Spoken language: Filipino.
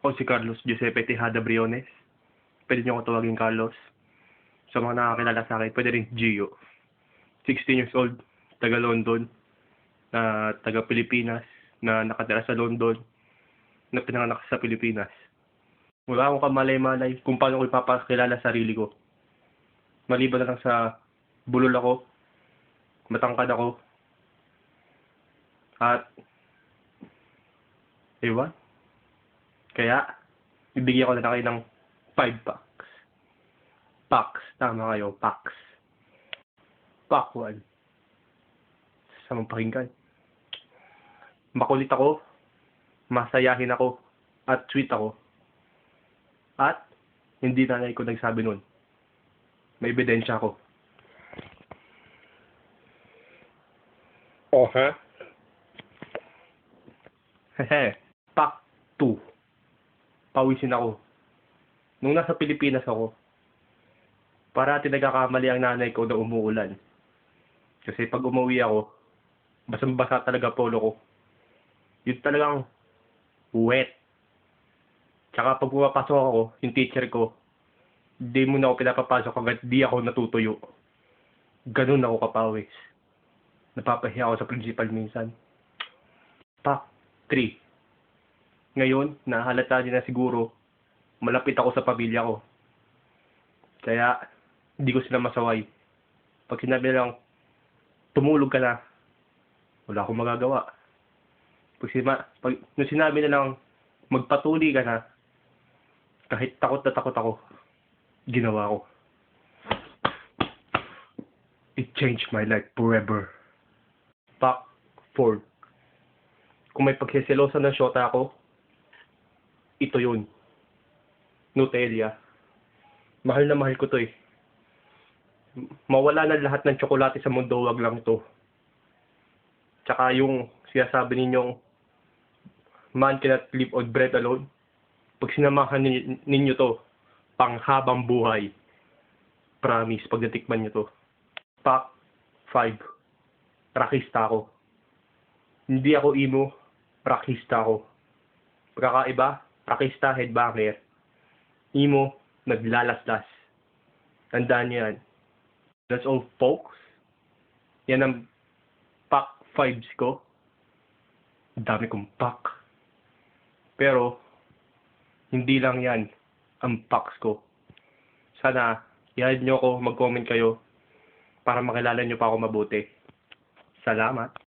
Ako si Carlos Giuseppe Tejada Briones. Pwede niyo ako tawagin Carlos. Sa mga nakakilala sa akin, pwede rin Gio. 16 years old, taga London, na taga Pilipinas, na nakatira sa London, na pinanganak sa Pilipinas. Wala akong kamalay-malay kung paano ko ipapakilala sarili ko. Maliban na lang sa bulol ako, matangkad ako, at ewan. Kaya, ibigyan ko na lang kayo ng 5 packs. Packs, tama kayo, packs. Pack 1. Sa mga pakinggan. Makulit ako, masayahin ako, at sweet ako. At, hindi nanay ko nagsabi nun. May ebidensya ako. Oh, ha? Hehe. Pack 2. Pawisin ako. Nung nasa Pilipinas ako, parati nagkakamali ang nanay ko na umuulan. Kasi pag umuwi ako, basang-basa talaga polo ko. Yun talagang wet. Tsaka pag pumapasok ako, yung teacher ko, di mo na ako pinapapasok hanggat di ako natutuyo. Ganun ako kapawis. Napapahiya ako sa principal minsan. Pack 3. Ngayon, nahalata din na siguro, malapit ako sa pamilya ko. Kaya, hindi ko sila masaway. Pag sinabi nilang, tumulog ka na, wala akong magagawa. Nung sinabi nilang, magpatuli ka na, kahit takot na takot ako, ginawa ko. It changed my life forever. Pack 4. Kung may pagsiselosan ng shota ako, ito yun. Nutella. Mahal na mahal ko to eh. Mawala na lahat ng tsokolate sa mundo, wag lang to. Tsaka yung sinasabi ninyong man cannot live on bread alone. Pag sinamahan ninyo to, panghabang buhay. Promise, pag natikman nyo to. Pack 5. Rockista ako. Hindi ako emo, rockista ako. Pagkakaiba, rockista, headbanger. Emo, naglalaslas. Tandaan nyo yan. That's all, folks. Yan ang pack 5s ko. Dami kong pack. Pero, hindi lang yan ang packs ko. Sana, i-add nyo ako, mag-comment kayo para makilala nyo pa ako mabuti. Salamat.